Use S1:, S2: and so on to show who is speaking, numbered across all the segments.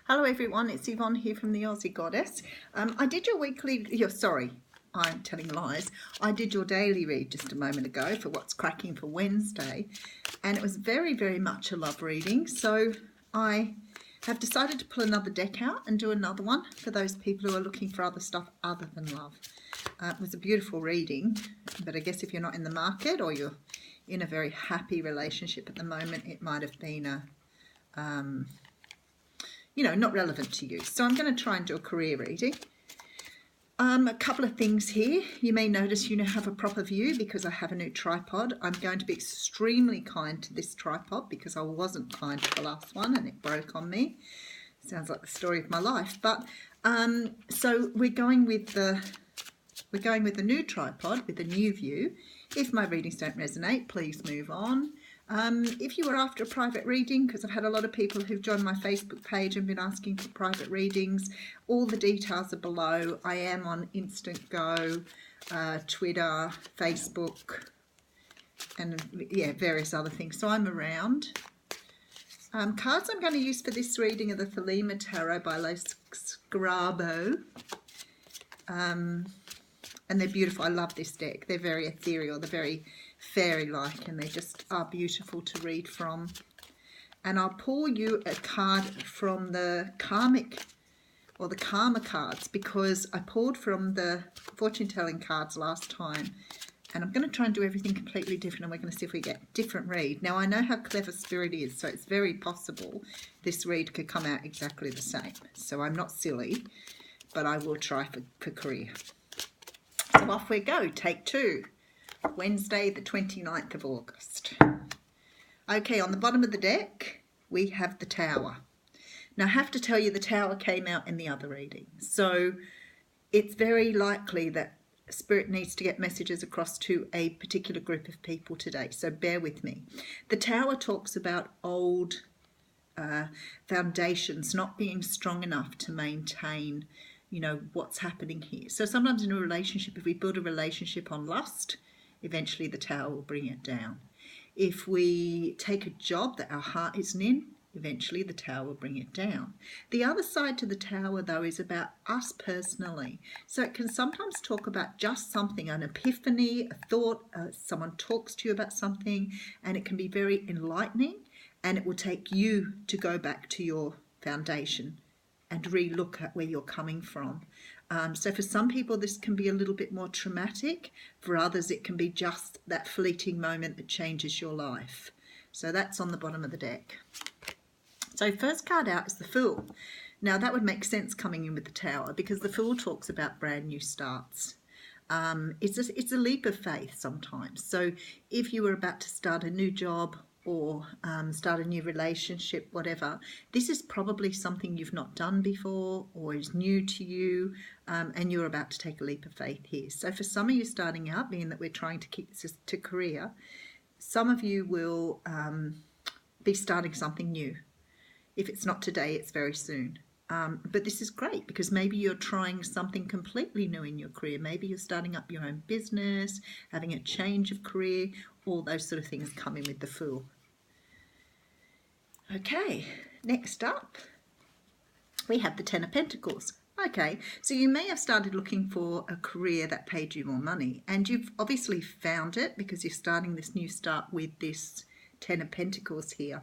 S1: Hello everyone, it's Yvonne here from the Aussie Goddess. I did your weekly, I'm telling lies. I did your daily read just a moment ago for What's Cracking for Wednesday, and it was very, very much a love reading. So I have decided to pull another deck out and do another one for those people who are looking for other stuff other than love. It was a beautiful reading, but I guess if you're not in the market or you're in a very happy relationship at the moment, it might have been not relevant to you. So I'm going to try and do a career reading. A couple of things here. You may notice you now have a proper view because I have a new tripod. I'm going to be extremely kind to this tripod because I wasn't kind to the last one and it broke on me. Sounds like the story of my life. But so we're going with the new tripod with a new view. If my readings don't resonate, please move on. If you were after a private reading, because I've had a lot of people who've joined my Facebook page and been asking for private readings, all the details are below. I am on Instant Go, Twitter, Facebook, and various other things. So I'm around. Cards I'm going to use for this reading are the Thelema Tarot by Los Scarabo. And they're beautiful. I love this deck. They're very ethereal. They're very fairy-like, and they just are beautiful to read from. And I'll pull you a card from the karmic or the karma cards because I pulled from the fortune-telling cards last time, and I'm going to try and do everything completely different, and we're going to see if we get a different read. Now, I know how clever Spirit is, so it's very possible this read could come out exactly the same. So I'm not silly, but I will try for career. So off we go. Take two. Wednesday the 29th of August. Okay, on the bottom of the deck we have the Tower. Now I have to tell you the Tower came out in the other reading, so it's very likely that Spirit needs to get messages across to a particular group of people today, so bear with me. The Tower talks about old foundations not being strong enough to maintain what's happening here. So sometimes in a relationship, if we build a relationship on lust, eventually the Tower will bring it down. If we take a job that our heart isn't in, eventually the Tower will bring it down. The other side to the Tower, though, is about us personally. So it can sometimes talk about just something, an epiphany, a thought, someone talks to you about something, and it can be very enlightening, and it will take you to go back to your foundation and re-look at where you're coming from. So for some people this can be a little bit more traumatic. For others it can be just that fleeting moment that changes your life. So that's on the bottom of the deck. So first card out is the Fool. Now that would make sense coming in with the Tower because the Fool talks about brand new starts. It's a leap of faith sometimes. So if you were about to start a new job or start a new relationship, whatever, this is probably something you've not done before or is new to you, and you're about to take a leap of faith here. So for some of you starting out, being that we're trying to keep this to career, some of you will be starting something new. If it's not today, it's very soon. But this is great because maybe you're trying something completely new in your career. Maybe you're starting up your own business, having a change of career, all those sort of things come in with the Fool. Okay, next up we have the Ten of Pentacles. Okay, so you may have started looking for a career that paid you more money, and you've obviously found it because you're starting this new start with this Ten of Pentacles here.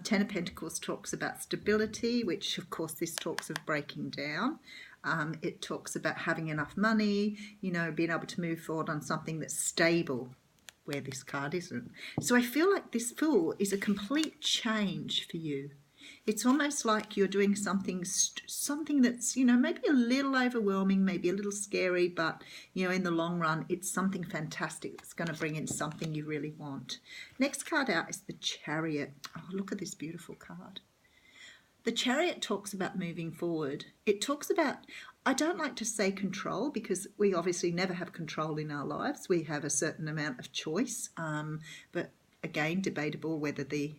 S1: Ten of Pentacles talks about stability, which of course this talks of breaking down. It talks about having enough money, being able to move forward on something that's stable, where this card isn't. So I feel like this Fool is a complete change for you. It's almost like you're doing something that's, maybe a little overwhelming, maybe a little scary, but, in the long run, it's something fantastic that's going to bring in something you really want. Next card out is the Chariot. Oh, look at this beautiful card. The Chariot talks about moving forward. It talks about, I don't like to say control because we obviously never have control in our lives. We have a certain amount of choice, but again, debatable whether the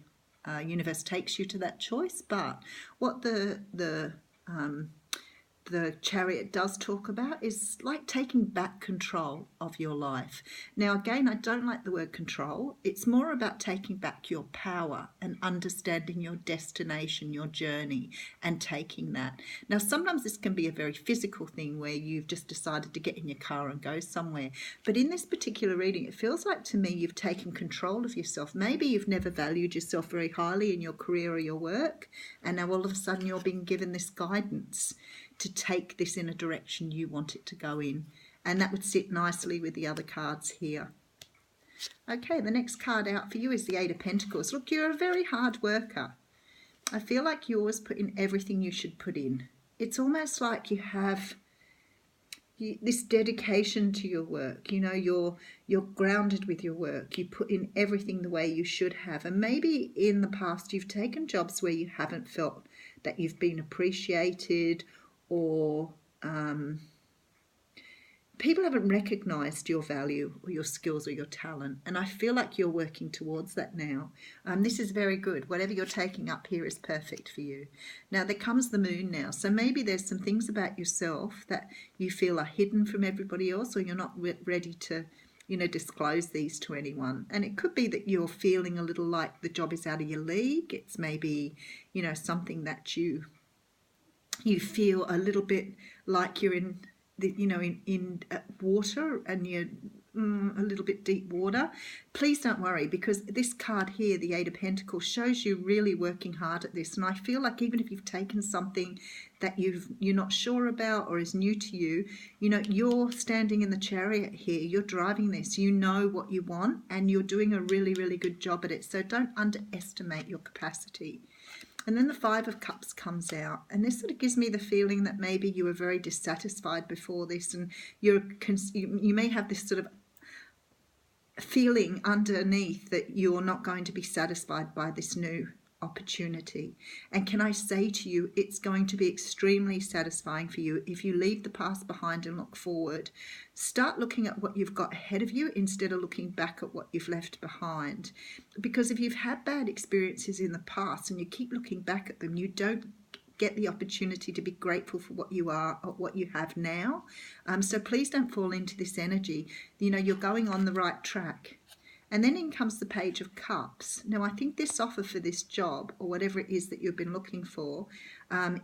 S1: universe takes you to that choice. But what the the Chariot does talk about is like taking back control of your life. Now, again, I don't like the word control. It's more about taking back your power and understanding your destination, your journey, and taking that. Now, sometimes this can be a very physical thing where you've just decided to get in your car and go somewhere. But in this particular reading, it feels like to me you've taken control of yourself. Maybe you've never valued yourself very highly in your career or your work, and now all of a sudden you're being given this guidance to take this in a direction you want it to go in. And that would sit nicely with the other cards here. Okay, the next card out for you is the Eight of Pentacles. Look, you're a very hard worker. I feel like you always put in everything you should put in. It's almost like you have this dedication to your work. You know, you're grounded with your work. You put in everything the way you should have. And maybe in the past you've taken jobs where you haven't felt that you've been appreciated, or people haven't recognized your value or your skills or your talent. And I feel like you're working towards that now. This is very good. Whatever you're taking up here is perfect for you. Now, there comes the moon now. So maybe there's some things about yourself that you feel are hidden from everybody else, or you're not ready to, you know, disclose these to anyone. And it could be that you're feeling a little like the job is out of your league. It's maybe, you know, something that you feel a little bit like you're in the, you know, in water, and you're a little bit deep water. Please don't worry, because this card here, the Eight of Pentacles, shows you really working hard at this. And I feel like even if you've taken something that you're not sure about or is new to you, you know, you're standing in the Chariot here, you're driving this, you know what you want, and you're doing a really, really good job at it. So don't underestimate your capacity. And then the Five of Cups comes out, and this sort of gives me the feeling that maybe you were very dissatisfied before this, and you may have this sort of feeling underneath that you're not going to be satisfied by this new opportunity. And can I say to you, it's going to be extremely satisfying for you if you leave the past behind and look forward. Start looking at what you've got ahead of you instead of looking back at what you've left behind. Because if you've had bad experiences in the past and you keep looking back at them, you don't get the opportunity to be grateful for what you are or what you have now. So please don't fall into this energy. You know, you're going on the right track. And then in comes the Page of Cups. Now, I think this offer for this job, or whatever it is that you've been looking for,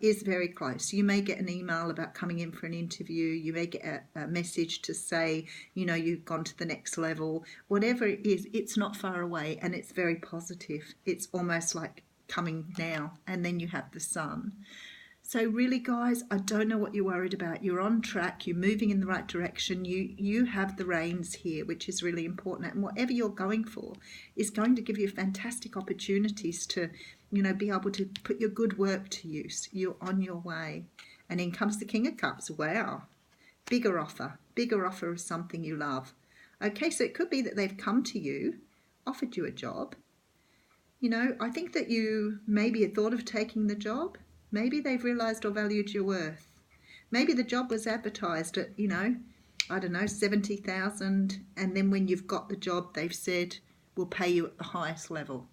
S1: is very close. You may get an email about coming in for an interview. You may get a message to say, you know, you've gone to the next level. Whatever it is, it's not far away, and it's very positive. It's almost like coming now. And then you have the Sun. So really, guys, I don't know what you're worried about. You're on track. You're moving in the right direction. You have the reins here, which is really important. And whatever you're going for is going to give you fantastic opportunities to, you know, be able to put your good work to use. You're on your way. And in comes the King of Cups. Wow. Bigger offer of something you love. Okay, so it could be that they've come to you, offered you a job. You know, I think that you maybe had thought of taking the job. Maybe they've realised or valued your worth. Maybe the job was advertised at, you know, I don't know, 70,000. And then when you've got the job, they've said, we'll pay you at the highest level.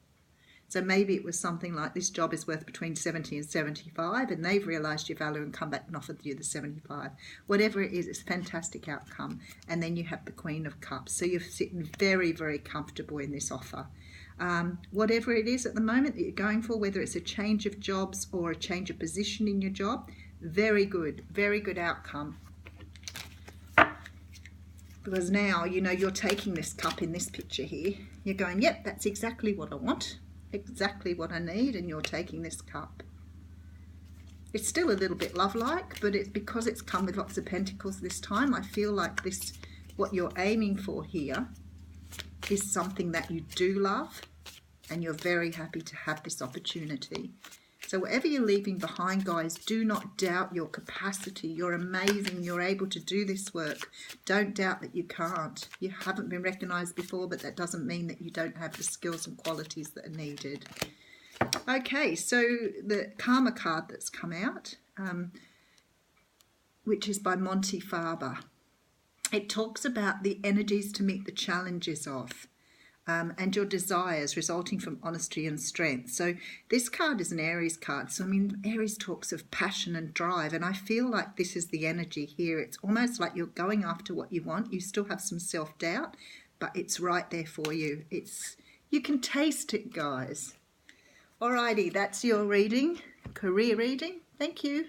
S1: So maybe it was something like, this job is worth between 70 and 75, and they've realised your value and come back and offered you the 75. Whatever it is, it's a fantastic outcome. And then you have the Queen of Cups. So you're sitting very, very comfortable in this offer. Whatever it is at the moment that you're going for, whether it's a change of jobs or a change of position in your job, very good outcome. Because now, you know, you're taking this cup in this picture here. You're going, yep, that's exactly what I want, exactly what I need, and you're taking this cup. It's still a little bit love-like, but it's because it's come with lots of pentacles this time. I feel like this, what you're aiming for here, is something that you do love, and you're very happy to have this opportunity. So whatever you're leaving behind, guys, do not doubt your capacity. You're amazing. You're able to do this work. Don't doubt that you can't. You haven't been recognized before, but that doesn't mean that you don't have the skills and qualities that are needed. Okay, so the Karma card that's come out, which is by Monty Faber. It talks about the energies to meet the challenges of. and your desires resulting from honesty and strength. So this card is an Aries card. So I mean, Aries talks of passion and drive, and I feel like this is the energy here. It's almost like you're going after what you want. You still have some self-doubt, but it's right there for you. You can taste it, guys. Alrighty, that's your reading, career reading. Thank you.